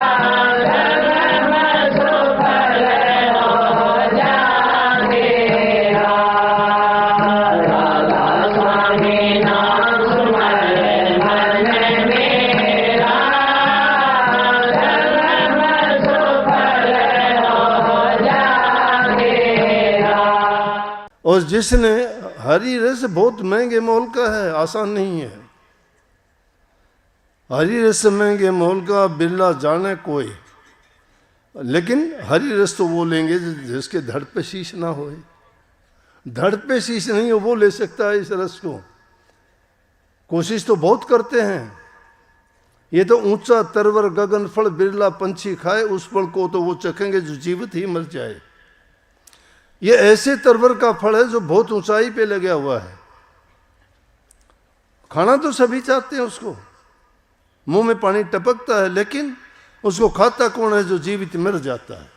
और जिसने हरि रस बहुत महंगे मोल का है, आसान नहीं है। हरि रस महंगे मोल का बिरला जाने कोई, लेकिन हरि रस तो वो लेंगे जिसके धड़ पे शीश ना होए। धड़ पे शीश नहीं हो वो ले सकता है इस रस को। कोशिश तो बहुत करते हैं। ये तो ऊंचा तरवर गगन फल बिरला पंछी खाए, उस फल को तो वो चखेंगे जो जीवित ही मर जाए। ये ऐसे तरवर का फल है जो बहुत ऊंचाई पे लगा हुआ है। खाना तो सभी चाहते हैं उसको, मुंह में पानी टपकता है, लेकिन उसको खाता कौन है? जो जीवित मर जाता है।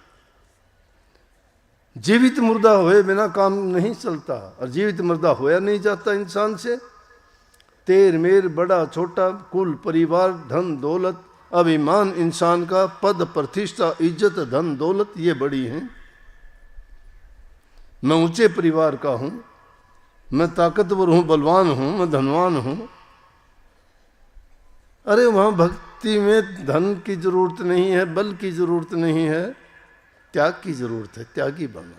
जीवित मुर्दा हुए बिना काम नहीं चलता, और जीवित मुर्दा होया नहीं जाता इंसान से। तेर मेर बड़ा छोटा, कुल परिवार धन दौलत अभिमान इंसान का, पद प्रतिष्ठा इज्जत धन दौलत ये बड़ी हैं। मैं ऊंचे परिवार का हूं, मैं ताकतवर हूं, बलवान हूं, मैं धनवान हूं। अरे वहां भक्ति में धन की जरूरत नहीं है, बल की जरूरत नहीं है, त्याग की जरूरत है। त्यागी बनो।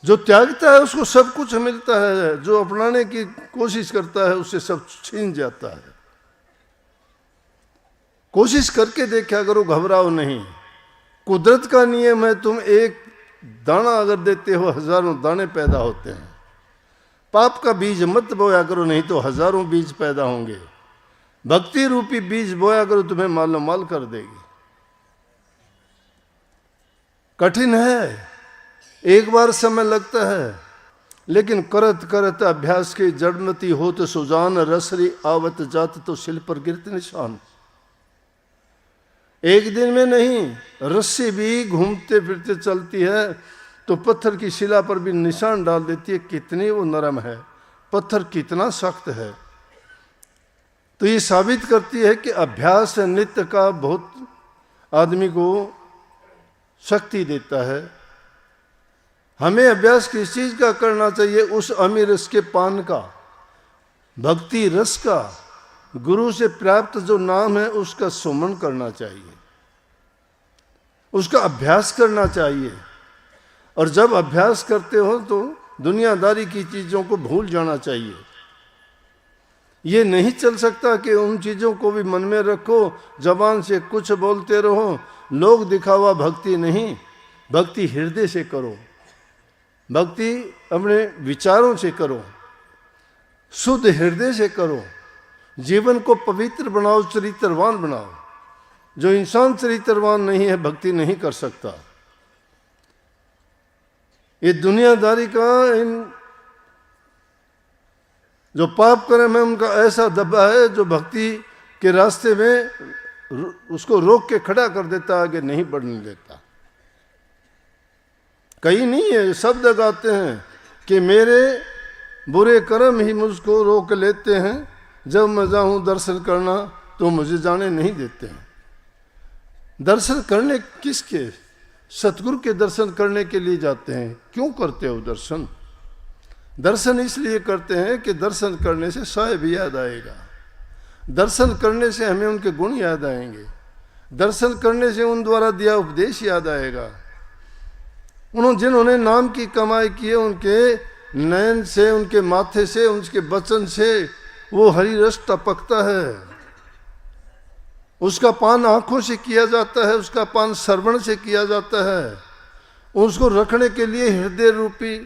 जो त्यागता है उसको सब कुछ मिलता है, जो अपनाने की कोशिश करता है उससे सब छीन जाता है। कोशिश करके देखा करो, घबराओ नहीं। कुदरत का नियम है, तुम एक दाना अगर देते हो हजारों दाने पैदा होते हैं। पाप का बीज मत बोया करो, नहीं तो हजारों बीज पैदा होंगे। भक्ति रूपी बीज बोया करो, तुम्हें मालो माल कर देगी। कठिन है, एक बार समय लगता है, लेकिन करत करत अभ्यास के जड़मती हो तो सुजान, रसरी आवत जात तो शिल पर गिरत निशान। एक दिन में नहीं, रस्सी भी घूमते फिरते चलती है तो पत्थर की शिला पर भी निशान डाल देती है, कितनी वो नरम है, पत्थर कितना सख्त है। तो ये साबित करती है कि अभ्यास नित्य का बहुत आदमी को शक्ति देता है। हमें अभ्यास किस चीज का करना चाहिए? उस अमीर रस के पान का, भक्ति रस का, गुरु से प्राप्त जो नाम है उसका सुमन करना चाहिए, उसका अभ्यास करना चाहिए। और जब अभ्यास करते हो तो दुनियादारी की चीजों को भूल जाना चाहिए। ये नहीं चल सकता कि उन चीजों को भी मन में रखो, जबान से कुछ बोलते रहो। लोग दिखावा भक्ति नहीं, भक्ति हृदय से करो, भक्ति अपने विचारों से करो, शुद्ध हृदय से करो। जीवन को पवित्र बनाओ, चरित्रवान बनाओ। जो इंसान चरित्रवान नहीं है भक्ति नहीं कर सकता। ये दुनियादारी का इन जो पाप कर्म है उनका ऐसा दबा है जो भक्ति के रास्ते में उसको रोक के खड़ा कर देता, आगे नहीं बढ़ने देता। कहीं नहीं है, शब्द गाते हैं कि मेरे बुरे कर्म ही मुझको रोक लेते हैं, जब मैं जाऊं दर्शन करना तो मुझे जाने नहीं देते हैं। दर्शन करने किसके? सतगुरु के दर्शन करने के लिए जाते हैं। क्यों करते हो दर्शन? दर्शन इसलिए करते हैं कि दर्शन करने से साहिब याद आएगा, दर्शन करने से हमें उनके गुण याद आएंगे, दर्शन करने से उन द्वारा दिया उपदेश याद आएगा। जिन्होंने नाम की कमाई की है, उनके नयन से, उनके माथे से, उनके वचन से वो हरि रस टपकता है। उसका पान आंखों से किया जाता है, उसका पान श्रवण से किया जाता है। उसको रखने के लिए हृदय रूपी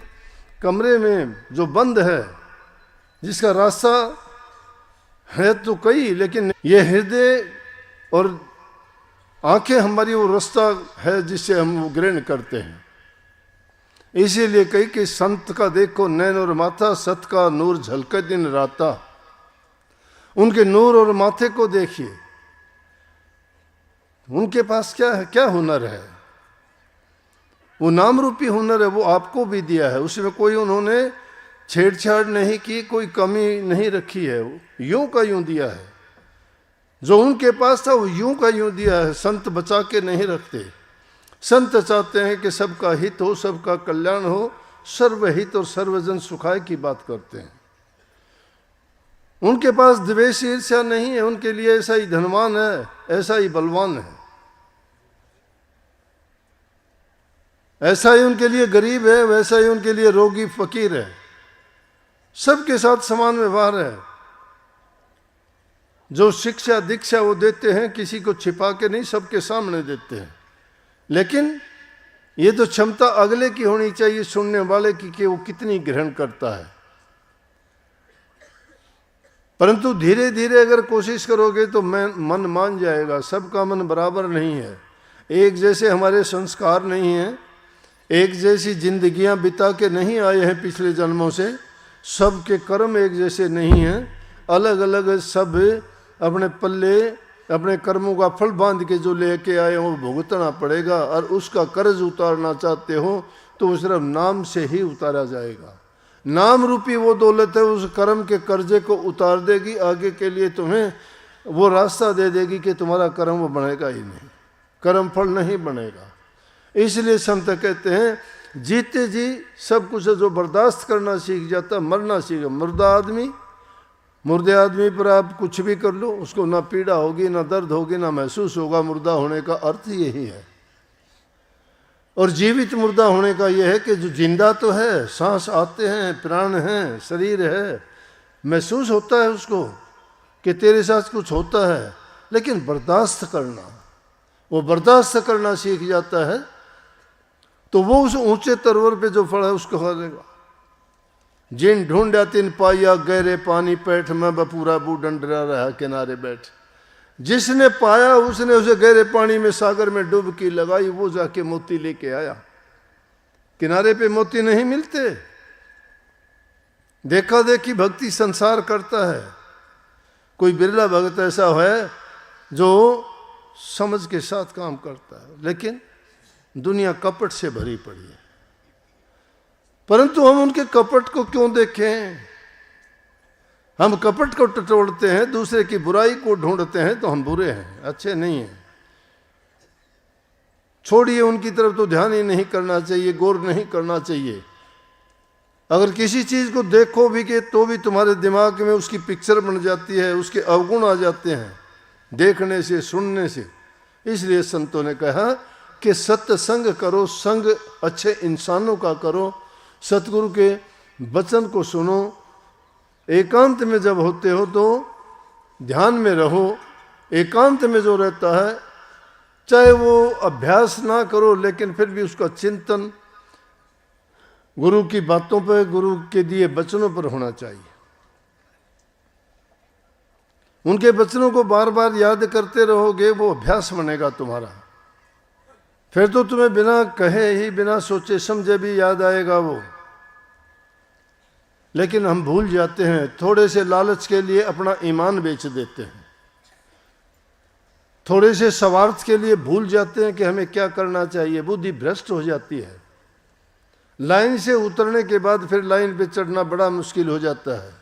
कमरे में जो बंद है, जिसका रास्ता है तो कई, लेकिन ये हृदय और आंखें हमारी वो रास्ता है जिससे हम वो ग्रहण करते हैं। इसीलिए कई कि संत का देखो नैन और माथा, सत का नूर झलके दिन राता। उनके नूर और माथे को देखिए, उनके पास क्या है, क्या हुनर है? वो नाम रूपी हुनर है, वो आपको भी दिया है। उसमें कोई उन्होंने छेड़छाड़ नहीं की, कोई कमी नहीं रखी है, यूं का यूं दिया है। जो उनके पास था वो यूं का यूं दिया है। संत बचा के नहीं रखते। संत चाहते हैं कि सबका हित हो, सबका कल्याण हो, सर्वहित और सर्वजन सुखाय की बात करते हैं। उनके पास द्वेष ईर्ष्या नहीं है। उनके लिए ऐसा ही धनवान है, ऐसा ही बलवान है, ऐसा ही उनके लिए गरीब है, वैसा ही उनके लिए रोगी फकीर है। सबके साथ समान व्यवहार है। जो शिक्षा दीक्षा वो देते हैं किसी को छिपा के नहीं, सबके सामने देते हैं। लेकिन ये तो क्षमता अगले की होनी चाहिए, सुनने वाले की, कि वो कितनी ग्रहण करता है। परंतु धीरे धीरे अगर कोशिश करोगे तो मन मान जाएगा। सबका मन बराबर नहीं है, एक जैसे हमारे संस्कार नहीं हैं, एक जैसी जिंदगियां बिता के नहीं आए हैं पिछले जन्मों से, सबके कर्म एक जैसे नहीं हैं, अलग अलग सब अपने पल्ले अपने कर्मों का फल बांध के जो लेके आए हो भुगतना पड़ेगा। और उसका कर्ज उतारना चाहते हो तो वो सिर्फ नाम से ही उतारा जाएगा। नाम रूपी वो दौलत है, उस कर्म के कर्जे को उतार देगी, आगे के लिए तुम्हें वो रास्ता दे देगी कि तुम्हारा कर्म वो बनेगा ही नहीं, कर्म फल नहीं बनेगा। इसलिए संत कहते हैं जीते जी सब कुछ जो बर्दाश्त करना सीख जाता, मरना सीख। मुर्दे आदमी पर आप कुछ भी कर लो, उसको ना पीड़ा होगी, ना दर्द होगी, ना महसूस होगा। मुर्दा होने का अर्थ यही है। और जीवित मुर्दा होने का यह है कि जो जिंदा तो है, सांस आते हैं, प्राण हैं, शरीर है, महसूस होता है उसको कि तेरे साथ कुछ होता है, लेकिन बर्दाश्त करना, वो बर्दाश्त करना सीख जाता है तो वो उस ऊंचे तरवर पे जो फल है उसको खा लेगा। जिन ढूंढा तिन पाया गहरे पानी पैठ, में बपूरा बूढ़न डरा रहा किनारे बैठ। जिसने पाया उसने उसे गहरे पानी में सागर में डुबकी लगाई, वो जाके मोती लेके आया। किनारे पे मोती नहीं मिलते। देखा देखी भक्ति संसार करता है। कोई बिरला भक्त ऐसा है जो समझ के साथ काम करता है, लेकिन दुनिया कपट से भरी पड़ी है। परंतु हम उनके कपट को क्यों देखें? हम कपट को टटोलते हैं, दूसरे की बुराई को ढूंढते हैं तो हम बुरे हैं, अच्छे नहीं हैं। छोड़िए, उनकी तरफ तो ध्यान ही नहीं करना चाहिए, गौर नहीं करना चाहिए। अगर किसी चीज को देखो भी कि तो भी तुम्हारे दिमाग में उसकी पिक्चर बन जाती है, उसके अवगुण आ जाते हैं देखने से, सुनने से। इसलिए संतों ने कहा कि सत्संग करो, संग अच्छे इंसानों का करो, सतगुरु के वचन को सुनो। एकांत में जब होते हो तो ध्यान में रहो। एकांत में जो रहता है, चाहे वो अभ्यास ना करो, लेकिन फिर भी उसका चिंतन गुरु की बातों पर, गुरु के दिए वचनों पर होना चाहिए। उनके वचनों को बार बार याद करते रहोगे, वो अभ्यास बनेगा तुम्हारा। फिर तो तुम्हें बिना कहे ही, बिना सोचे समझे भी याद आएगा वो। लेकिन हम भूल जाते हैं, थोड़े से लालच के लिए अपना ईमान बेच देते हैं, थोड़े से स्वार्थ के लिए भूल जाते हैं कि हमें क्या करना चाहिए। बुद्धि भ्रष्ट हो जाती है। लाइन से उतरने के बाद फिर लाइन पे चढ़ना बड़ा मुश्किल हो जाता है।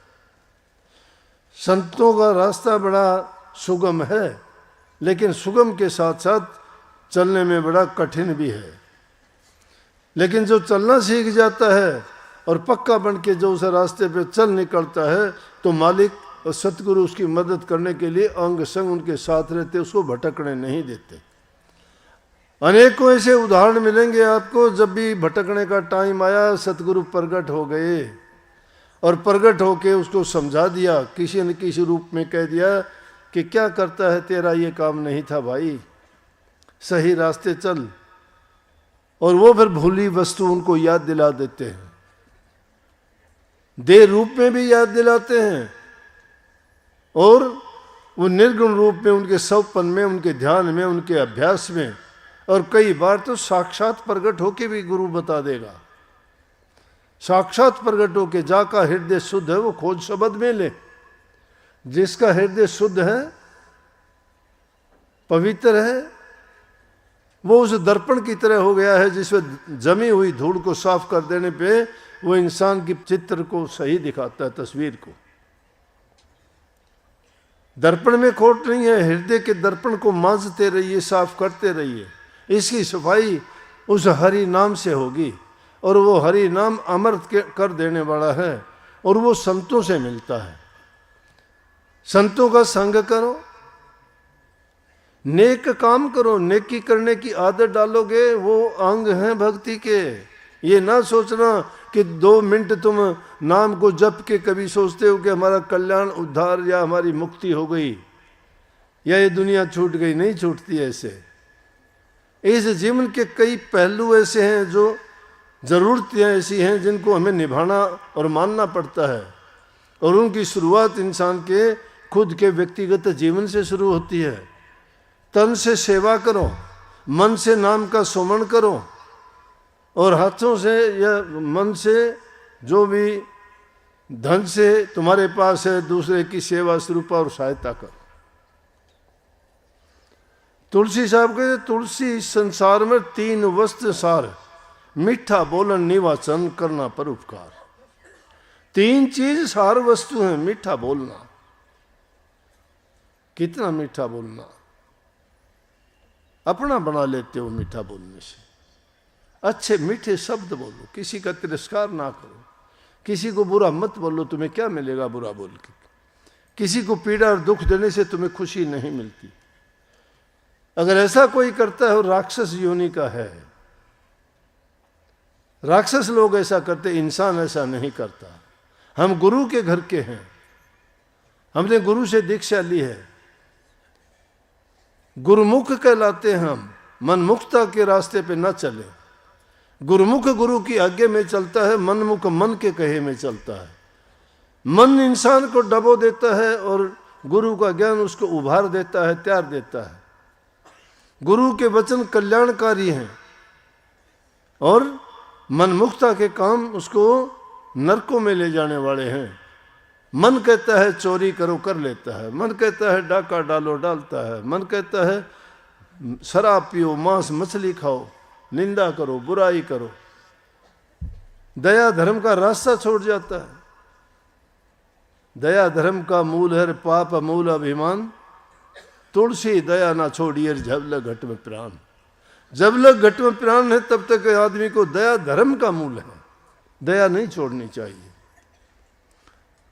संतों का रास्ता बड़ा सुगम है, लेकिन सुगम के साथ साथ चलने में बड़ा कठिन भी है। लेकिन जो चलना सीख जाता है और पक्का बन के जो उस रास्ते पे चल निकलता है, तो मालिक और सतगुरु उसकी मदद करने के लिए अंग संग उनके साथ रहते, उसको भटकने नहीं देते। अनेकों ऐसे उदाहरण मिलेंगे आपको। जब भी भटकने का टाइम आया, सतगुरु प्रकट हो गए और प्रकट होके उसको समझा दिया, किसी न किसी रूप में कह दिया कि क्या करता है, तेरा ये काम नहीं था भाई, सही रास्ते चल। और वो फिर भूली वस्तु उनको याद दिला देते हैं, देह रूप में भी याद दिलाते हैं, और वो निर्गुण रूप में, उनके सवपन में, उनके ध्यान में, उनके अभ्यास में, और कई बार तो साक्षात प्रकट होके भी गुरु बता देगा। साक्षात प्रकट होके, जाका हृदय शुद्ध है वो खोज शब्द में ले। जिसका हृदय शुद्ध है, पवित्र है, वो उस दर्पण की तरह हो गया है जिसमें जमी हुई धूल को साफ कर देने पे वो इंसान की चित्र को सही दिखाता है, तस्वीर को। दर्पण में खोट नहीं है, हृदय के दर्पण को मांजते रहिए, साफ करते रहिए। इसकी सफाई उस हरि नाम से होगी, और वो हरि नाम अमृत कर देने वाला है, और वो संतों से मिलता है। संतों का संग करो, नेक काम करो, नेकी करने की आदत डालोगे, वो अंग हैं भक्ति के। ये ना सोचना कि 2 मिनट तुम नाम को जप के कभी सोचते हो कि हमारा कल्याण उद्धार या हमारी मुक्ति हो गई या ये दुनिया छूट गई। नहीं छूटती ऐसे। इस जीवन के कई पहलू ऐसे हैं, जो जरूरतें ऐसी हैं जिनको हमें निभाना और मानना पड़ता है, और उनकी शुरुआत इंसान के खुद के व्यक्तिगत जीवन से शुरू होती है। तन से सेवा करो, मन से नाम का सुमरण करो, और हाथों से या मन से जो भी धन से तुम्हारे पास है दूसरे की सेवा स्वरूप और सहायता करो। तुलसी साहब कहते तुलसी संसार में 3 वस्त्र सार, मीठा बोलन निवाचन करना परोपकार। 3 चीज सार वस्तु है। मीठा बोलना, कितना मीठा बोलना, अपना बना लेते हो मीठा बोलने से। अच्छे मीठे शब्द बोलो, किसी का तिरस्कार ना करो, किसी को बुरा मत बोलो, तुम्हें क्या मिलेगा बुरा बोल के। किसी को पीड़ा और दुख देने से तुम्हें खुशी नहीं मिलती। अगर ऐसा कोई करता है वो राक्षस योनि का है। राक्षस लोग ऐसा करते, इंसान ऐसा नहीं करता। हम गुरु के घर के हैं, हमने गुरु से दीक्षा ली है, गुरुमुख कहलाते हैं हम। मनमुखता के रास्ते पे न चले। गुरुमुख गुरु की आज्ञा में चलता है, मनमुख मन के कहे में चलता है। मन इंसान को डबो देता है और गुरु का ज्ञान उसको उभार देता है, तैयार देता है। गुरु के वचन कल्याणकारी हैं और मनमुखता के काम उसको नरकों में ले जाने वाले हैं। मन कहता है चोरी करो, कर लेता है। मन कहता है डाका डालो, डालता है। मन कहता है शराब पियो, मांस मछली खाओ, निंदा करो, बुराई करो। दया धर्म का रास्ता छोड़ जाता है। दया धर्म का मूल है, पाप मूल अभिमान। तुलसी दया ना छोड़िए जब लग घट में प्राण। जब लग घट में प्राण है तब तक आदमी को दया धर्म का मूल है। दया नहीं छोड़नी चाहिए।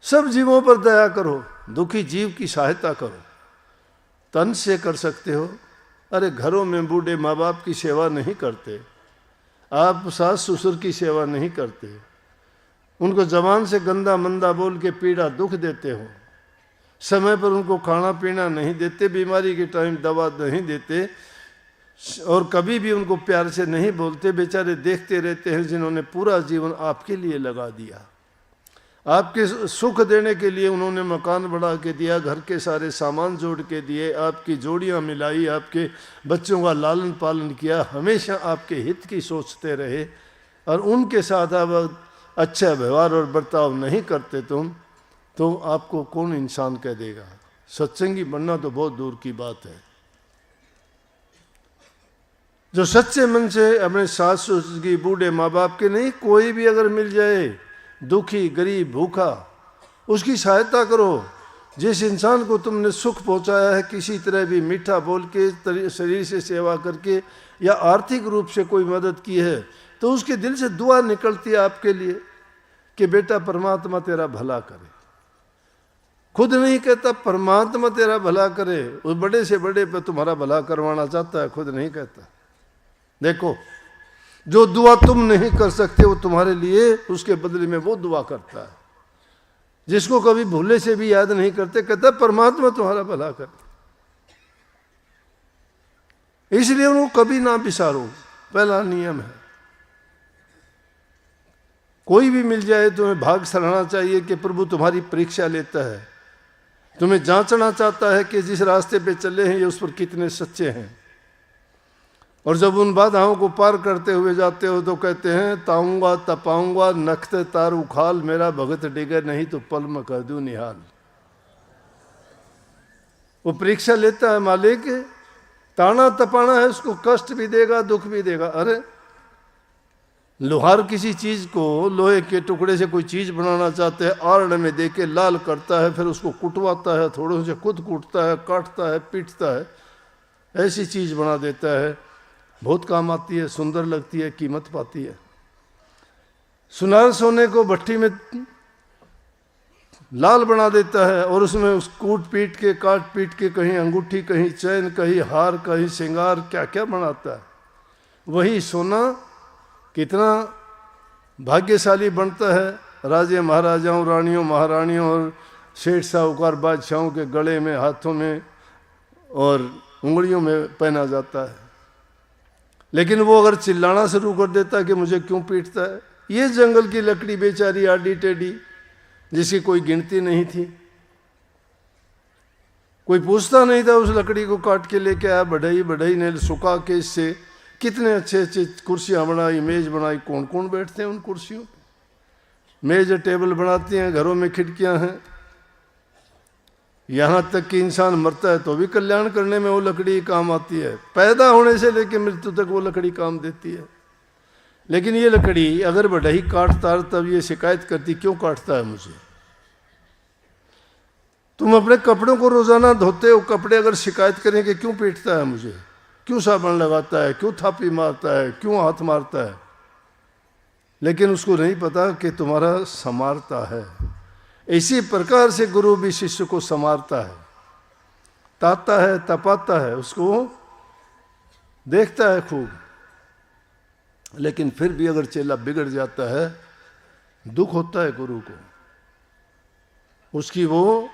सब जीवों पर दया करो, दुखी जीव की सहायता करो। तन से कर सकते हो। अरे घरों में बूढ़े माँ बाप की सेवा नहीं करते, आप सास ससुर की सेवा नहीं करते, उनको जबान से गंदा मंदा बोल के पीड़ा दुख देते हो, समय पर उनको खाना पीना नहीं देते, बीमारी के टाइम दवा नहीं देते, और कभी भी उनको प्यार से नहीं बोलते। बेचारे देखते रहते हैं जिन्होंने पूरा जीवन आपके लिए लगा दिया। आपके सुख देने के लिए उन्होंने मकान बढ़ा के दिया, घर के सारे सामान जोड़ के दिए, आपकी जोड़ियां मिलाई, आपके बच्चों का लालन पालन किया, हमेशा आपके हित की सोचते रहे, और उनके साथ आप अच्छा व्यवहार और बर्ताव नहीं करते तुम, तो आपको कौन इंसान कह देगा। सत्संगी बनना तो बहुत दूर की बात है। जो सच्चे मन से अपने सास ससुर की, बूढ़े माँ बाप के नहीं, कोई भी अगर मिल जाए दुखी गरीब भूखा, उसकी सहायता करो। जिस इंसान को तुमने सुख पहुंचाया है, किसी तरह भी मीठा बोल के, शरीर से सेवा करके या आर्थिक रूप से कोई मदद की है, तो उसके दिल से दुआ निकलती है आपके लिए कि बेटा परमात्मा तेरा भला करे। खुद नहीं कहता परमात्मा तेरा भला करे, उस बड़े से बड़े पे तुम्हारा भला करवाना चाहता है, खुद नहीं कहता। देखो, जो दुआ तुम नहीं कर सकते वो तुम्हारे लिए उसके बदले में वो दुआ करता है। जिसको कभी भूले से भी याद नहीं करते, कहता परमात्मा तुम्हारा भला करे। इसलिए उनको कभी ना बिसारो, पहला नियम है। कोई भी मिल जाए तुम्हें भाग सराहना चाहिए कि प्रभु तुम्हारी परीक्षा लेता है, तुम्हें जांचना चाहता है कि जिस रास्ते पे चले हैं ये उस पर कितने सच्चे हैं। और जब उन बाधाओं को पार करते हुए जाते हो तो कहते हैं ताऊंगा तपाऊंगा नखते तारू खाल, मेरा भगत डिगे नहीं तो पल में कर दूं निहाल। वो परीक्षा लेता है मालिक, ताना तपाना है, उसको कष्ट भी देगा दुख भी देगा। अरे लोहार किसी चीज को, लोहे के टुकड़े से कोई चीज बनाना चाहते हैं, आरण में देके लाल करता है, फिर उसको कुटवाता है, थोड़े से खुद कूटता है, काटता है, पीटता है, ऐसी चीज बना देता है। बहुत काम आती है, सुंदर लगती है, कीमत पाती है। सुनार सोने को भट्टी में लाल बना देता है और उसमें उस कूट पीट के, काट पीट के, कहीं अंगूठी, कहीं चैन, कहीं हार, कहीं श्रृंगार, क्या क्या बनाता है। वही सोना कितना भाग्यशाली बनता है। राजे महाराजाओं, रानियों महारानियों और सेठ साहूकार बादशाहों के गले में, हाथों में और उंगलियों में पहना जाता है। लेकिन वो अगर चिल्लाना शुरू कर देता कि मुझे क्यों पीटता है, ये जंगल की लकड़ी बेचारी आडी टेढ़ी जिसकी कोई गिनती नहीं थी, कोई पूछता नहीं था, उस लकड़ी को काट के लेके आया, बढ़ई बढ़ई ने सुखा के इससे कितने अच्छे अच्छे कुर्सियां बनाई, मेज बनाई। कौन कौन बैठते हैं उन कुर्सियों पे। मेज टेबल बनाती हैं, घरों में खिड़कियां हैं। यहां तक कि इंसान मरता है तो भी कल्याण करने में वो लकड़ी काम आती है। पैदा होने से लेकर मृत्यु तक वो लकड़ी काम देती है। लेकिन ये लकड़ी अगर बढ़ई काटता तब ये शिकायत करती, क्यों काटता है मुझे। तुम अपने कपड़ों को रोजाना धोते हो, कपड़े अगर शिकायत करें कि क्यों पीटता है मुझे, क्यों साबुन लगाता है, क्यों थापी मारता है, क्यों हाथ मारता है, लेकिन उसको नहीं पता कि तुम्हारा संवारता है। इसी प्रकार से गुरु भी शिष्य को संवारता है, ताता है, तपाता है, उसको देखता है खूब। लेकिन फिर भी अगर चेला बिगड़ जाता है, दुख होता है गुरु को। उसकी वो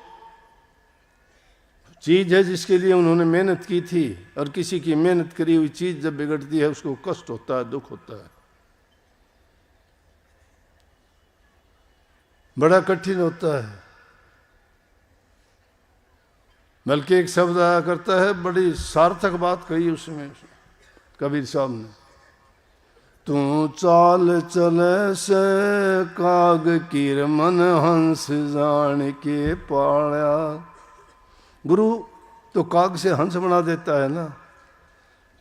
चीज है जिसके लिए उन्होंने मेहनत की थी, और किसी की मेहनत करी हुई चीज जब बिगड़ती है उसको कष्ट होता है, दुख होता है, बड़ा कठिन होता है। बल्कि एक शब्द आया करता है, बड़ी सार्थक बात कही उसमें कबीर साहब ने, तू चाल चले से काग कीर मन हंस जान के पाया। गुरु तो काग से हंस बना देता है ना,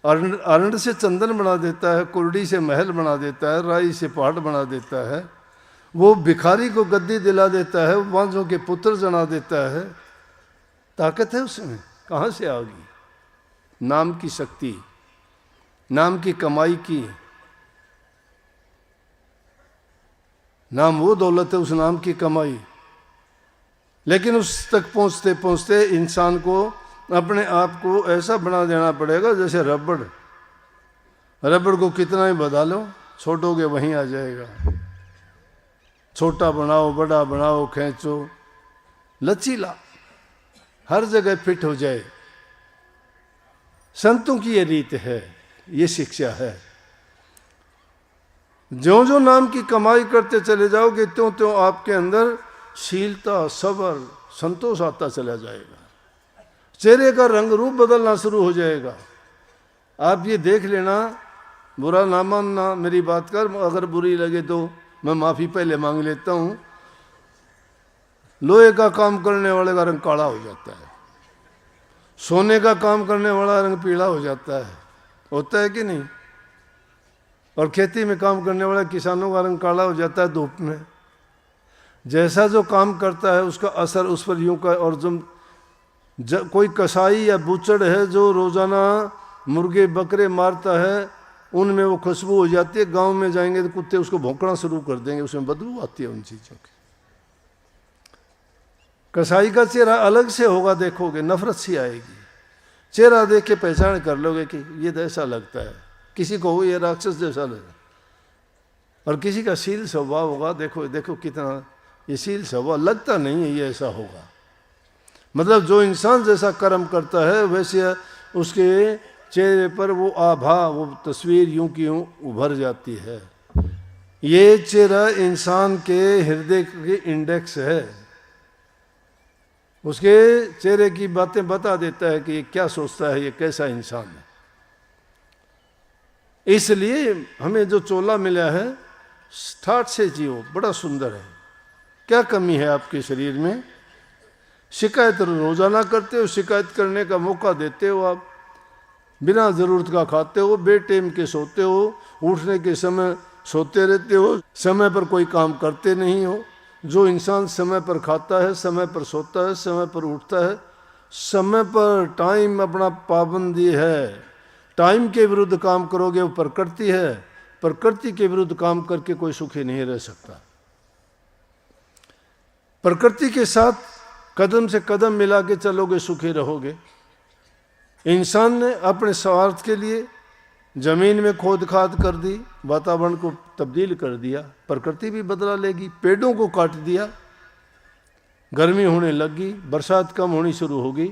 अरंड से चंदन बना देता है, कुर्डी से महल बना देता है, राई से पहाड़ बना देता है, वो भिखारी को गद्दी दिला देता है, बांझों के पुत्र जना देता है। ताकत है उसमें, कहाँ से आ गई। नाम की शक्ति, नाम की कमाई की। नाम वो दौलत है, उस नाम की कमाई। लेकिन उस तक पहुंचते पहुंचते इंसान को अपने आप को ऐसा बना देना पड़ेगा जैसे रबड़। रबड़ को कितना ही बधा लो, छोड़ोगे वहीं आ जाएगा। छोटा बनाओ, बड़ा बनाओ, खींचो, लचीला, हर जगह फिट हो जाए। संतों की ये रीत है, ये शिक्षा है। जो जो नाम की कमाई करते चले जाओगे त्यों त्यों आपके अंदर शीलता, सबर, संतोष आता चला जाएगा। चेहरे का रंग रूप बदलना शुरू हो जाएगा। आप ये देख लेना, बुरा ना मानना मेरी बात कर, अगर बुरी लगे तो मैं माफी पहले मांग लेता हूं। लोहे का काम करने वाले का रंग काला हो जाता है, सोने का काम करने वाला रंग पीला हो जाता है, होता है कि नहीं। और खेती में काम करने वाला किसानों का रंग काला हो जाता है धूप में। जैसा जो काम करता है उसका असर उस पर यूं का। और कोई कसाई या बुचड़ है जो रोजाना मुर्गे बकरे मारता है, उनमें वो खुशबू हो जाती है। गांव में जाएंगे तो कुत्ते उसको भौंकना शुरू कर देंगे, उसमें बदबू आती है उन चीजों की। कसाई का चेहरा अलग से होगा, देखोगे नफरत सी आएगी। चेहरा देख के पहचान कर लोगे कि ये तो ऐसा लगता है, किसी को ये राक्षस जैसा लगे। और किसी का शील स्वभाव होगा, देखो देखो कितना ये शील स्वभाव, लगता नहीं है ये ऐसा होगा। मतलब जो इंसान जैसा कर्म करता है वैसे उसके चेहरे पर वो आभा, वो तस्वीर यूं की यूं उभर जाती है। ये चेहरा इंसान के हृदय की इंडेक्स है, उसके चेहरे की बातें बता देता है कि ये क्या सोचता है, ये कैसा इंसान है। इसलिए हमें जो चोला मिला है, ठाठ से जियो, बड़ा सुंदर है। क्या कमी है आपके शरीर में? शिकायत रोजाना करते हो, शिकायत करने का मौका देते हो, आप बिना जरूरत का खाते हो, बेटेम के सोते हो, उठने के समय सोते रहते हो, समय पर कोई काम करते नहीं हो। जो इंसान समय पर खाता है, समय पर सोता है, समय पर उठता है, समय पर टाइम अपना पाबंदी है, टाइम के विरुद्ध काम करोगे वो प्रकृति है, प्रकृति के विरुद्ध काम करके कोई सुखी नहीं रह सकता। प्रकृति के साथ कदम से कदम मिला के चलोगे सुखी रहोगे। इंसान ने अपने स्वार्थ के लिए जमीन में खोद खाद कर दी, वातावरण को तब्दील कर दिया, प्रकृति भी बदला लेगी। पेड़ों को काट दिया, गर्मी होने लगी, बरसात कम होनी शुरू होगी।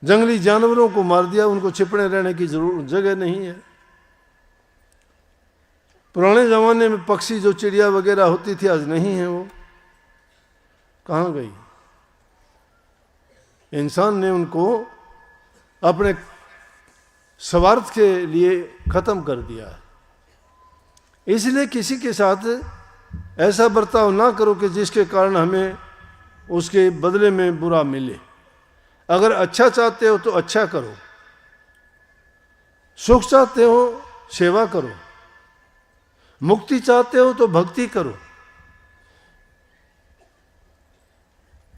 जंगली जानवरों को मार दिया, उनको छिपने रहने की जगह नहीं है। पुराने जमाने में पक्षी जो चिड़िया वगैरह होती थी आज नहीं है, वो कहाँ गई? इंसान ने उनको अपने स्वार्थ के लिए खत्म कर दिया है। इसलिए किसी के साथ ऐसा बर्ताव ना करो कि जिसके कारण हमें उसके बदले में बुरा मिले। अगर अच्छा चाहते हो तो अच्छा करो, सुख चाहते हो सेवा करो, मुक्ति चाहते हो तो भक्ति करो,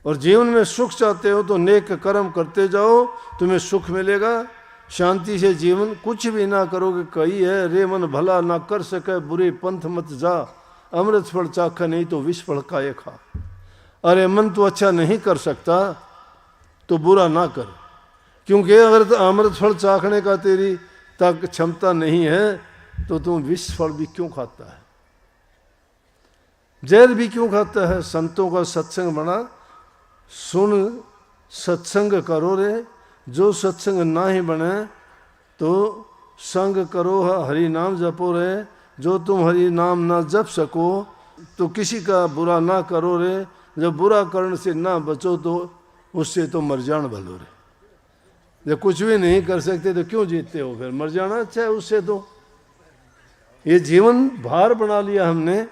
और जीवन में सुख चाहते हो तो नेक कर्म करते जाओ, तुम्हें सुख मिलेगा। शांति से जीवन, कुछ भी ना करोगे कही है, रे मन भला ना कर सके, बुरे पंथ मत जा, अमृत फल चाखा नहीं तो विष फल खाए खा। अरे मन तो अच्छा नहीं कर सकता तो बुरा ना कर, क्योंकि अगर तो अमृत फल चाखने का तेरी तक क्षमता नहीं है तो तुम विष फल भी क्यों खाता है, जहर भी क्यों खाता है। संतों का सत्संग बना, सुन सत्संग करो रे, जो सत्संग ना ही बने तो संग करो हरि नाम जपो रे, जो तुम हरि नाम ना जप सको तो किसी का बुरा ना करो रे, जब बुरा करने से ना बचो तो उससे तो मर जाना भलो रे। जब कुछ भी नहीं कर सकते तो क्यों जीतते हो, फिर मर जाना अच्छा है उससे। तो ये जीवन भार बना लिया हमने,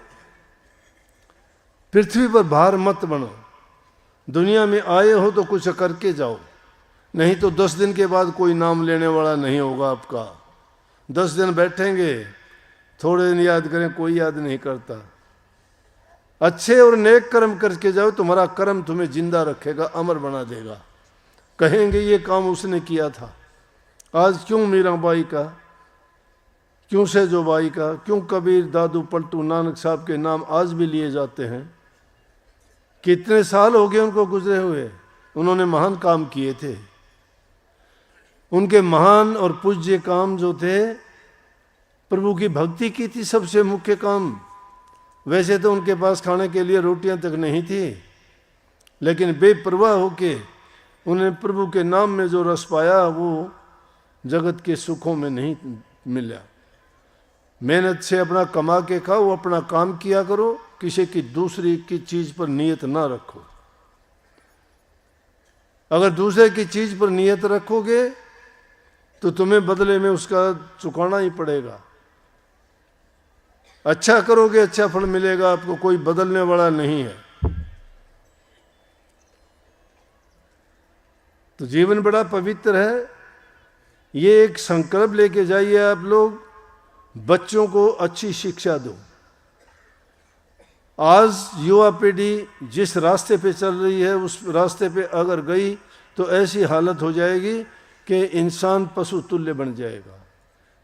पृथ्वी पर भार मत बनो। दुनिया में आए हो तो कुछ करके जाओ, नहीं तो 10 दिन के बाद कोई नाम लेने वाला नहीं होगा आपका। 10 दिन बैठेंगे, थोड़े दिन याद करें, कोई याद नहीं करता। अच्छे और नेक कर्म करके जाओ, तुम्हारा कर्म तुम्हें जिंदा रखेगा, अमर बना देगा। कहेंगे ये काम उसने किया था, आज क्यों मीराबाई का, क्यों सेजोबाई का, क्यों कबीर, दादू, पलटू, नानक साहब के नाम आज भी लिए जाते हैं। कितने साल हो गए उनको गुजरे हुए, उन्होंने महान काम किए थे। उनके महान और पूज्य काम जो थे, प्रभु की भक्ति की थी सबसे मुख्य काम। वैसे तो उनके पास खाने के लिए रोटियां तक नहीं थी, लेकिन बेपरवाह होके उन्हें प्रभु के नाम में जो रस पाया वो जगत के सुखों में नहीं मिला। मेहनत से अपना कमा के खाओ, अपना काम किया करो, किसी की दूसरी की चीज पर नियत ना रखो। अगर दूसरे की चीज पर नियत रखोगे तो तुम्हें बदले में उसका चुकाना ही पड़ेगा। अच्छा करोगे अच्छा फल मिलेगा आपको, कोई बदलने वाला नहीं है। तो जीवन बड़ा पवित्र है। ये एक संकल्प लेके जाइए आप लोग, बच्चों को अच्छी शिक्षा दो। आज युवा पीढ़ी जिस रास्ते पे चल रही है उस रास्ते पे अगर गई तो ऐसी हालत हो जाएगी कि इंसान पशु तुल्य बन जाएगा।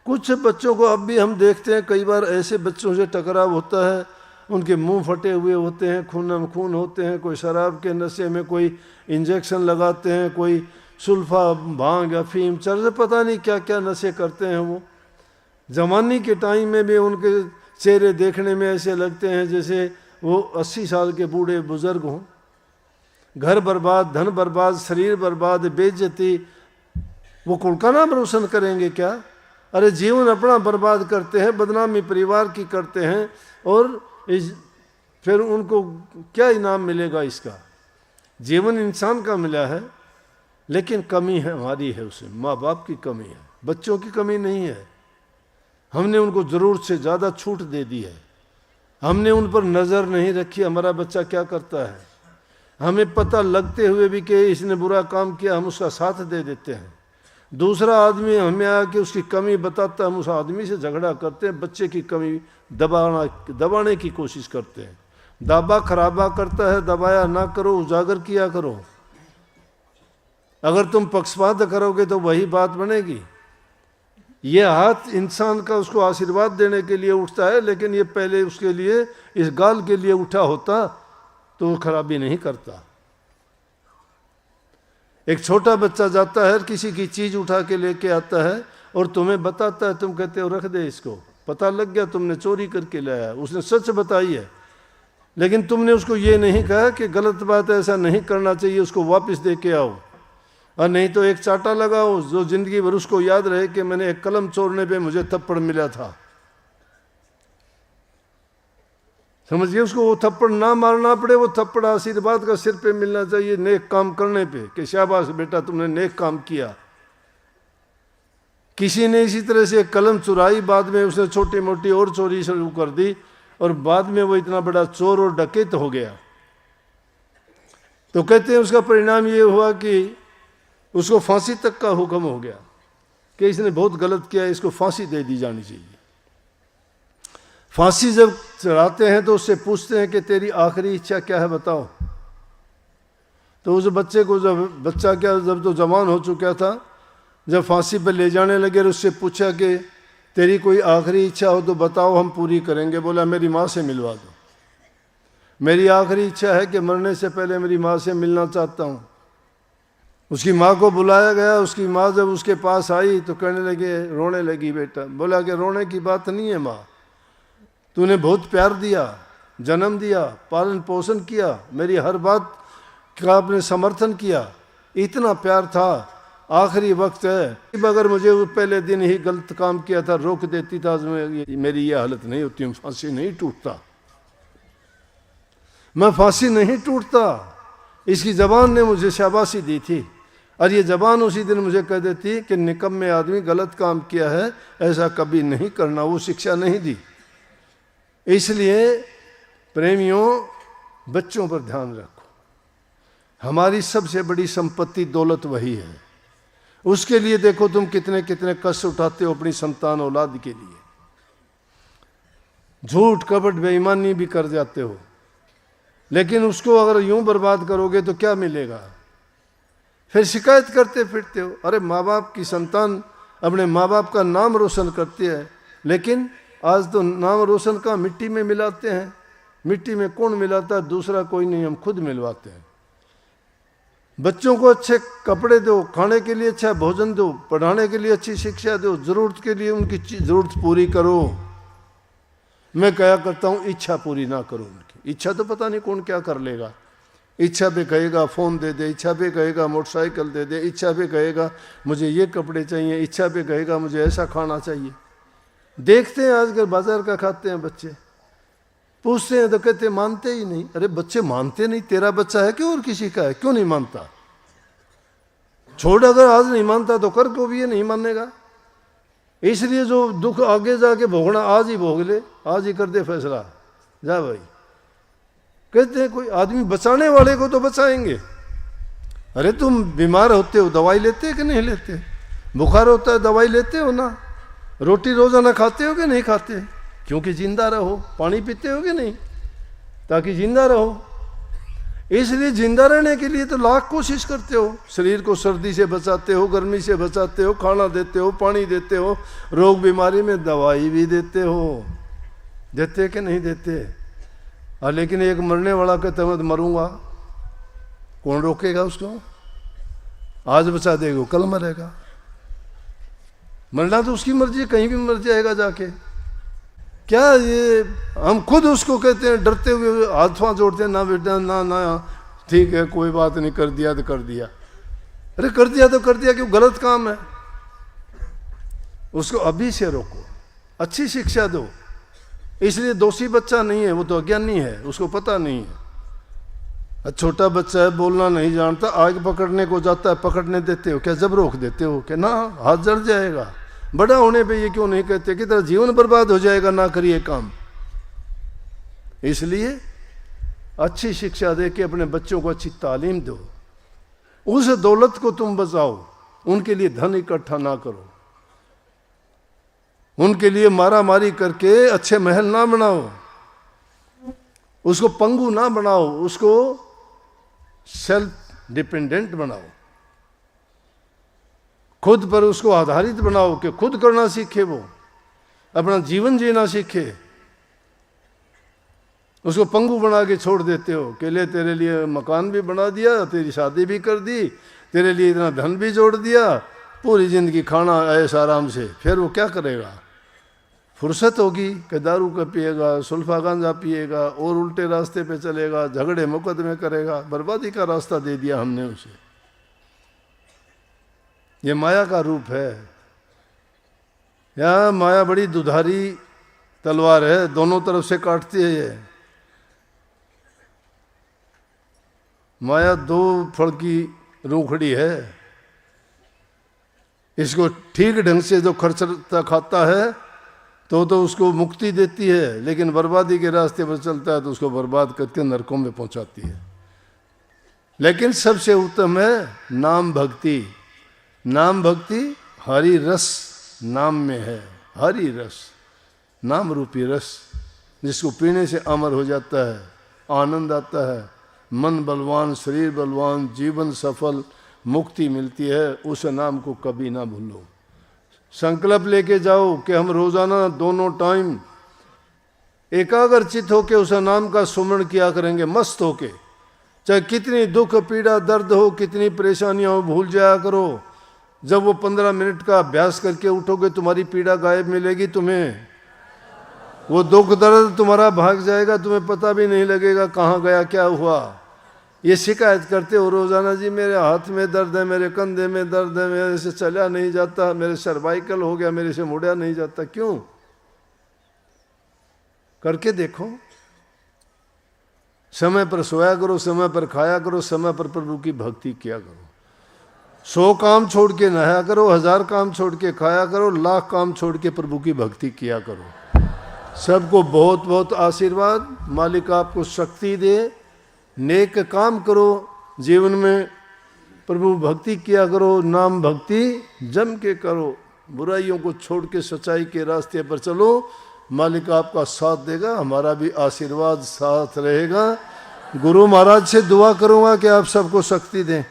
कुछ बच्चों को अब भी हम देखते हैं, कई बार ऐसे बच्चों से टकराव होता है, उनके मुंह फटे हुए होते हैं, खून खून होते हैं, कोई शराब के नशे में, कोई इंजेक्शन लगाते हैं, कोई सुल्फा, भांग, अफीम, चरस, पता नहीं क्या क्या नशे करते हैं वो। जवानी के टाइम में भी उनके चेहरे देखने में ऐसे लगते हैं जैसे वो 80 साल के बूढ़े बुजुर्ग हों। घर बर्बाद, धन बर्बाद, शरीर बर्बाद, बेइज्जती, वो कुल का नाम रोशन करेंगे क्या? अरे जीवन अपना बर्बाद करते हैं, बदनामी परिवार की करते हैं, और फिर उनको क्या इनाम मिलेगा इसका? जीवन इंसान का मिला है, लेकिन कमी है हमारी है, उसे माँ बाप की कमी है, बच्चों की कमी नहीं है। हमने उनको ज़रूरत से ज़्यादा छूट दे दी है, हमने उन पर नज़र नहीं रखी हमारा बच्चा क्या करता है। हमें पता लगते हुए भी कि इसने बुरा काम किया, हम उसका साथ दे देते हैं। दूसरा आदमी हमें आके उसकी कमी बताता है, हम उस आदमी से झगड़ा करते हैं, बच्चे की कमी दबाने की कोशिश करते हैं। दाबा खराबा करता है, दबाया ना करो, उजागर किया करो। अगर तुम पक्षपात करोगे तो वही बात बनेगी। ये हाथ इंसान का उसको आशीर्वाद देने के लिए उठता है, लेकिन ये पहले उसके लिए, इस गाल के लिए उठा होता तो वो खराबी नहीं करता। एक छोटा बच्चा जाता है, किसी की चीज उठा के लेके आता है और तुम्हें बताता है, तुम कहते हो रख दे इसको, पता लग गया तुमने चोरी करके लाया। उसने सच बताई है, लेकिन तुमने उसको ये नहीं कहा कि गलत बात है, ऐसा नहीं करना चाहिए, उसको वापस दे के आओ। और नहीं तो एक चाटा लगाओ जो जिंदगी भर उसको याद रहे कि मैंने एक कलम चोरने पे मुझे थप्पड़ मिला था। समझिए, उसको वो थप्पड़ ना मारना पड़े, वो थप्पड़ आशीर्वाद का सिर पे मिलना चाहिए, नेक काम करने पे, कि शाबाश बेटा तुमने नेक काम किया। किसी ने इसी तरह से कलम चुराई, बाद में उसने छोटी मोटी और चोरी शुरू कर दी और बाद में वो इतना बड़ा चोर और डकैत हो गया। तो कहते हैं उसका परिणाम ये हुआ कि उसको फांसी तक का हुक्म हो गया कि इसने बहुत गलत किया, इसको फांसी दे दी जानी चाहिए। फांसी जब चढ़ाते हैं तो उससे पूछते हैं कि तेरी आखिरी इच्छा क्या है बताओ। तो उस बच्चे को जब तो जवान हो चुका था, जब फांसी पर ले जाने लगे और उससे पूछा कि तेरी कोई आखिरी इच्छा हो तो बताओ, हम पूरी करेंगे। बोला मेरी माँ से मिलवा दो, मेरी आखिरी इच्छा है कि मरने से पहले मेरी माँ से मिलना चाहता हूँ। उसकी माँ को बुलाया गया, उसकी माँ जब उसके पास आई तो कहने लगे, रोने लगी बेटा। बोला कि रोने की बात नहीं है माँ, तूने बहुत प्यार दिया, जन्म दिया, पालन पोषण किया, मेरी हर बात का आपने समर्थन किया, इतना प्यार था, आखिरी वक्त है। अगर मुझे पहले दिन ही गलत काम किया था, रोक देती था, मेरी ये हालत नहीं होती, फांसी नहीं टूटता, मैं फांसी नहीं टूटता। इसकी जबान ने मुझे शाबाशी दी थी और ये जबान उसी दिन मुझे कह देती कि निकम्मे आदमी, गलत काम किया है, ऐसा कभी नहीं करना। वो शिक्षा नहीं दी। इसलिए प्रेमियों, बच्चों पर ध्यान रखो। हमारी सबसे बड़ी संपत्ति दौलत वही है। उसके लिए देखो तुम कितने कितने कष्ट उठाते हो अपनी संतान औलाद के लिए। झूठ कपट बेईमानी भी कर जाते हो, लेकिन उसको अगर यूं बर्बाद करोगे तो क्या मिलेगा? फिर शिकायत करते फिरते हो। अरे माँ बाप की संतान अपने माँ बाप का नाम रोशन करती है, लेकिन आज तो नाम रोशन का मिट्टी में मिलाते हैं। मिट्टी में कौन मिलाता है? दूसरा कोई नहीं, हम खुद मिलवाते हैं। बच्चों को अच्छे कपड़े दो, खाने के लिए अच्छा भोजन दो, पढ़ाने के लिए अच्छी शिक्षा दो, जरूरत के लिए उनकी जरूरत पूरी करो। मैं क्या करता हूँ, इच्छा पूरी ना करो उनकी। इच्छा तो पता नहीं कौन क्या कर लेगा। इच्छा पे कहेगा फ़ोन दे दे, इच्छा पे कहेगा मोटरसाइकिल दे दे, इच्छा पे कहेगा मुझे ये कपड़े चाहिए, इच्छा पे कहेगा मुझे ऐसा खाना चाहिए। देखते हैं आजकल बाजार का खाते हैं बच्चे, पूछते हैं तो कहते मानते ही नहीं। अरे बच्चे मानते नहीं, तेरा बच्चा है कि और किसी का है? क्यों नहीं मानता? छोड़, अगर आज नहीं मानता तो कर को भी ये नहीं मानेगा। इसलिए जो दुख आगे जाके भोगना, आज ही भोग ले, आज ही कर दे फैसला, जा भाई। कहते हैं कोई आदमी बचाने वाले को तो बचाएंगे। अरे तुम बीमार होते हो, दवाई लेते हो कि नहीं लेते? बुखार होता है, दवाई लेते हो ना? रोटी रोजाना खाते हो कि नहीं खाते? क्योंकि जिंदा रहो। पानी पीते हो कि नहीं? ताकि जिंदा रहो। इसलिए जिंदा रहने के लिए तो लाख कोशिश करते हो। शरीर को सर्दी से बचाते हो, गर्मी से बचाते हो, खाना देते हो, पानी देते हो, रोग बीमारी में दवाई भी देते हो। देते कि नहीं देते? लेकिन एक मरने वाला कहता मैं तो मरूंगा, कौन रोकेगा उसको? आज बचा देगा, कल मरेगा। मरना तो उसकी मर्जी, कहीं भी मर जाएगा जाके। क्या ये हम खुद उसको कहते हैं, डरते हुए हाथ जोड़ते हैं, ना बेटा ना ना, ठीक है कोई बात नहीं, कर दिया तो कर दिया। अरे कर दिया तो कर दिया, क्यों? गलत काम है। उसको अभी से रोको, अच्छी शिक्षा दो। इसलिए दोषी बच्चा नहीं है, वो तो अज्ञानी है, उसको पता नहीं है। छोटा बच्चा है, बोलना नहीं जानता, आग पकड़ने को जाता है, पकड़ने देते हो क्या? जब रोक देते हो कि ना हाथ जल जाएगा। बड़ा होने पे ये क्यों नहीं कहते कि तेरा जीवन बर्बाद हो जाएगा, ना करिए काम। इसलिए अच्छी शिक्षा दे के अपने बच्चों को अच्छी तालीम दो, उस दौलत को तुम बचाओ उनके लिए धन इकट्ठा ना करो, उनके लिए मारा मारी करके अच्छे महल ना बनाओ, उसको पंगु ना बनाओ, उसको सेल्फ डिपेंडेंट बनाओ, खुद पर उसको आधारित बनाओ कि खुद करना सीखे, वो अपना जीवन जीना सीखे। उसको पंगु बना के छोड़ देते हो कि ले तेरे लिए मकान भी बना दिया, तेरी शादी भी कर दी, तेरे लिए इतना धन भी जोड़ दिया, पूरी जिंदगी खाना ऐश आराम से, फिर वो क्या करेगा? फुर्सत होगी कि दारू का पिएगा, सुल्फा गांजा पिएगा और उल्टे रास्ते पे चलेगा, झगड़े मुकदमे करेगा। बर्बादी का रास्ता दे दिया हमने उसे। ये माया का रूप है। यह माया बड़ी दुधारी तलवार है, दोनों तरफ से काटती है। ये माया दो फल की रूखड़ी है। इसको ठीक ढंग से जो खर्चता खाता है तो उसको मुक्ति देती है, लेकिन बर्बादी के रास्ते पर चलता है तो उसको बर्बाद करके नरकों में पहुंचाती है। लेकिन सबसे उत्तम है नाम भक्ति। नाम भक्ति हरि रस नाम में है। हरि रस, नाम रूपी रस, जिसको पीने से अमर हो जाता है, आनंद आता है, मन बलवान, शरीर बलवान, जीवन सफल, मुक्ति मिलती है। उस नाम को कभी ना भूलो। संकल्प लेके जाओ कि हम रोजाना दोनों टाइम एकाग्रचित होके उस नाम का सुमरण किया करेंगे, मस्त होके। चाहे कितनी दुख पीड़ा दर्द हो, कितनी परेशानियां हो, भूल जाया करो। जब वो 15 मिनट का अभ्यास करके उठोगे, तुम्हारी पीड़ा गायब मिलेगी तुम्हें। वो दुख दर्द तुम्हारा भाग जाएगा, तुम्हें पता भी नहीं लगेगा कहाँ गया, क्या हुआ। ये शिकायत करते हो रोजाना, जी मेरे हाथ में दर्द है, मेरे कंधे में दर्द है, मेरे से चला नहीं जाता, मेरे सर्वाइकल हो गया, मेरे से मुड़ा नहीं जाता। क्यों? करके देखो। समय पर सोया करो, समय पर खाया करो, समय पर प्रभु की भक्ति किया करो। 100 काम छोड़ के नहाया करो, 1000 काम छोड़ के खाया करो, 1,00,000 काम छोड़ के प्रभु की भक्ति किया करो। सबको बहुत बहुत आशीर्वाद। मालिक आपको शक्ति दे। नेक काम करो, जीवन में प्रभु भक्ति किया करो, नाम भक्ति जम के करो, बुराइयों को छोड़ के सच्चाई के रास्ते पर चलो। मालिक आपका साथ देगा, हमारा भी आशीर्वाद साथ रहेगा। गुरु महाराज से दुआ करूंगा कि आप सबको शक्ति दें।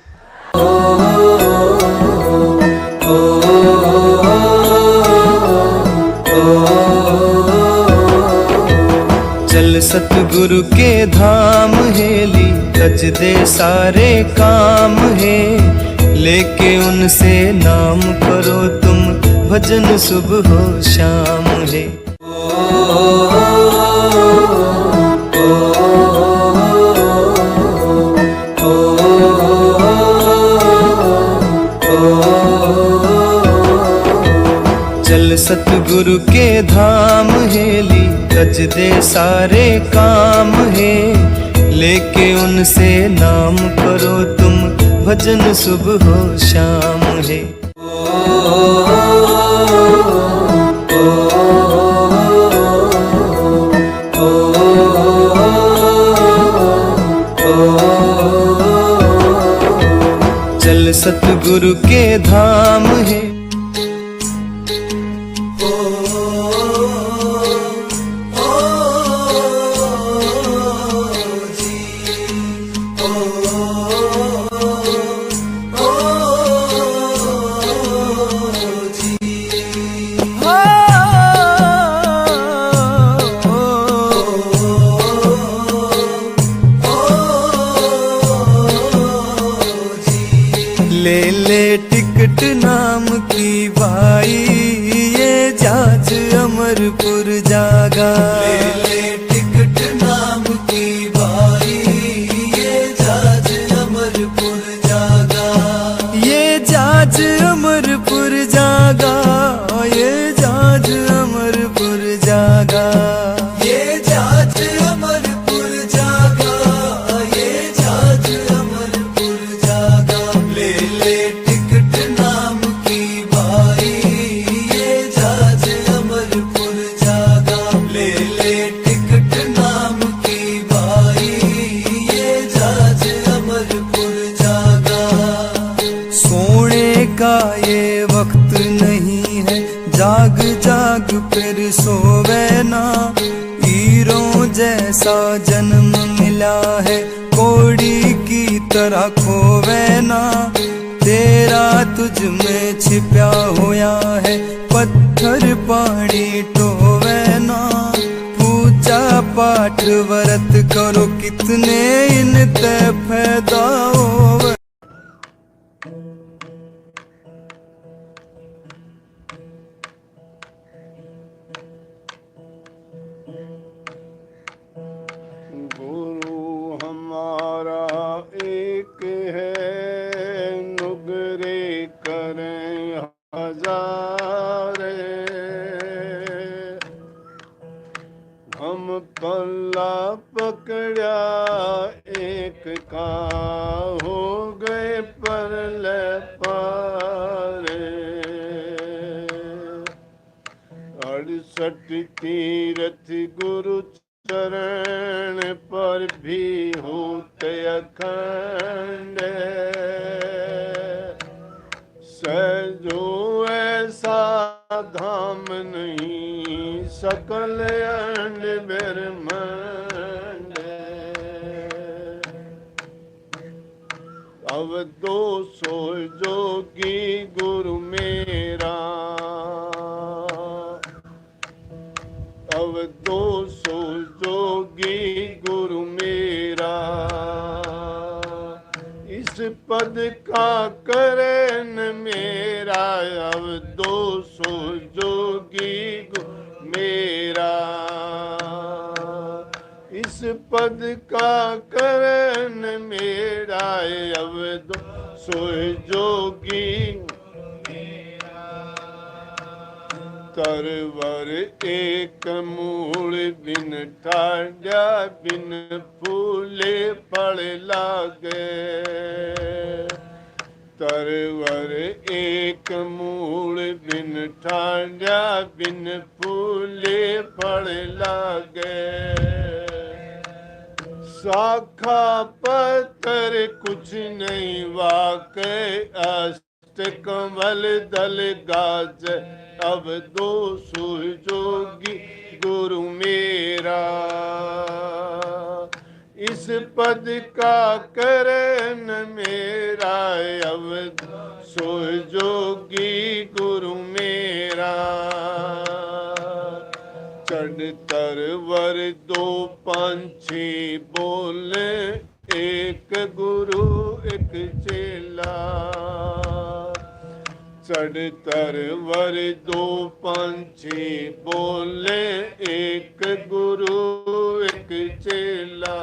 चल सतगुरु के धाम हेली, तज दे सारे काम है। लेके उनसे नाम करो तुम, भजन सुबह हो शाम है। चल सतगुरु के धाम हेली, तज दे सारे काम है। लेके उनसे नाम करो तुम, भजन सुबह हो शाम है। चल सतगुरु के धाम है। ले ले टिकट नाम की भाई, ये जाज अमरपुर जागा। ले ले टिकट नाम की भाई, ये जाज अमरपुर जागा। ये जाज अमरपुर जागा, ये जाज अमरपुर जागा। ये जाज अमरपुर जागा, ये जाज अमरपुर जागा। ले ले टिकट नाम की भाई, ये जाज अमरपुर जागा। ले ले टिकट नाम की भाई, ये जाज अमरपुर जागा। सोने का ये वक्त नहीं है, जाग जाग फिर सोवे ना। हीरों जैसा जन्म मिला है, कोड़ी की तरह खोवे ना। तेरा तुझ में छिपा होया है, पत्थर पानी टोवे ना। पूजा पाठ व्रत करो, कितने इन ते फायदा होवे। गुरु हमारा एक है, नुगरे करें हजारे। हम पल्ला पकड़ा एक का, हो गए परले पारे। 68 तीरथ गुरु चरण पर भी होते अखंड। सहजो ऐसा धाम नहीं, सकल अंड ब्रह्मांड। अब 200 जोगी गुरु मेरा, अब 200 जोगी गुरु मेरा। इस पद का करें मेरा, अब 200 जोगी गुरु मेरा। इस पद का करें मेरा, अब 200 जोगी। तरवर एक मूल बिन ठाड्या, बिन फूले फल लागे। तरवर एक मूल बिन ठाड्या, बिन फूले फल लागे। शाखा पत्तर कुछ नहीं वाके, अष्ट कमल दल गाज। अब 200 जोगी गुरु मेरा। इस पद का करें मेरा, अब 200 जोगी गुरु मेरा। चढ़ तरवर 2 पंछी बोले, एक गुरु एक चेला। चढ़ तरवर 2 पंछी बोले, एक गुरु एक चेला।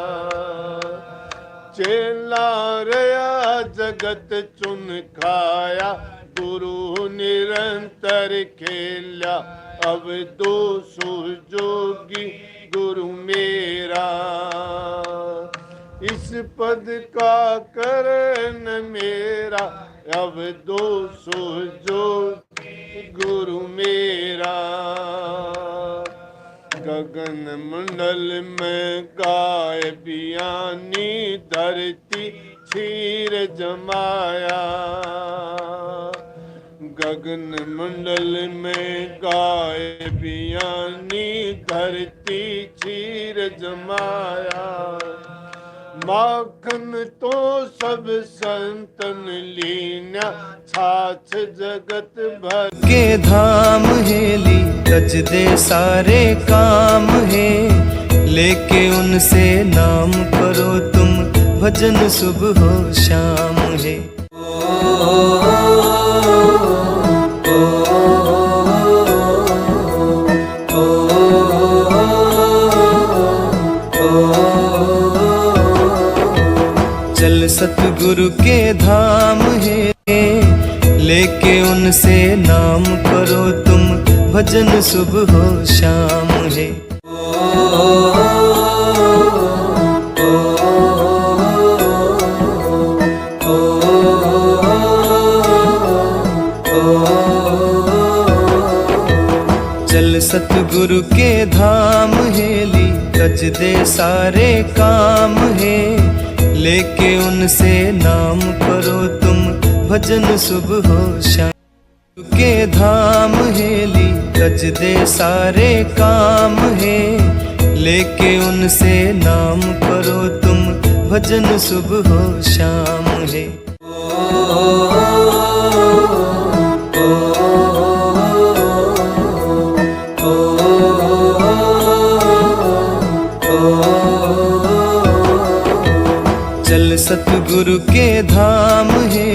चेला रया जगत चुन खाया, गुरु निरंतर खेला। अब 200 जोगी गुरु मेरा। इस पद का करें मेरा, अब 200 जोगी गुरु मेरा। गगन मंडल में गाय बियानी, धरती क्षीर जमाया। गगन मंडल में गाय बियानी, धरती क्षीर जमाया। माखन तो सब संतन लीना, छाछ जगत भर के धाम हेली। रच दे सारे काम है, लेके उनसे नाम करो तुम, भजन सुबह हो शाम है। चल सतगुरु के धाम है, लेके उनसे नाम करो तुम, भजन सुबह हो शाम है। चल सतगुरु के धाम हेली, रच दे सारे काम है, लेके उनसे नाम करो तुम, भजन सुबह हो शाम। धाम हेली रज दे सारे काम है, लेके उनसे नाम करो तुम भजन सुबह हो शाम है। चल सतगुरु के धाम है।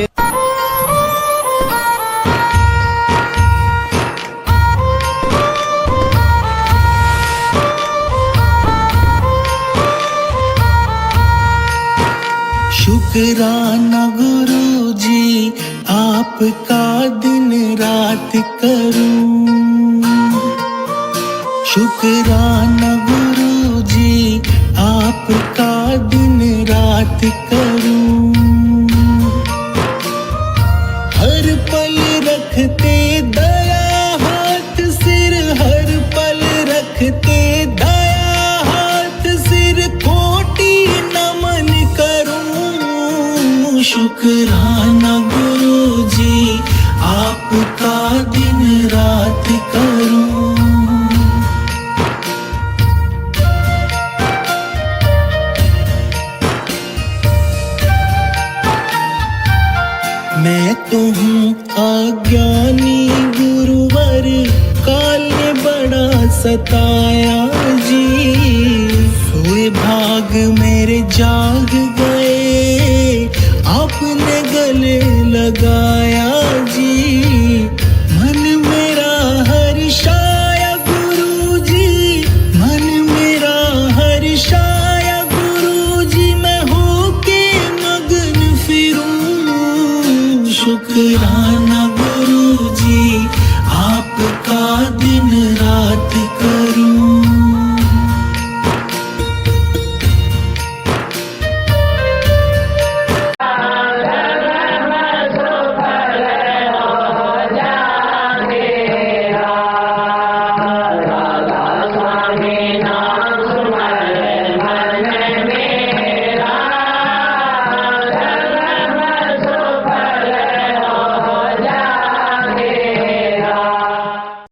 शुक्राना गुरु जी आपका दिन रात करूं, शुक्राना गुरु जी आपका दिन रात करूं। हर पल रखते दया हाथ सिर, हर पल रखते दया हाथ सिर, कोटि नमन करूं। शुक्राना गुरु जी आपका दिन रात करूं। मैं तो हूँ अज्ञानी गुरुवर, काल ने बड़ा सताया जी। सोए भाग मेरे जाग गए, आपने गले लगाया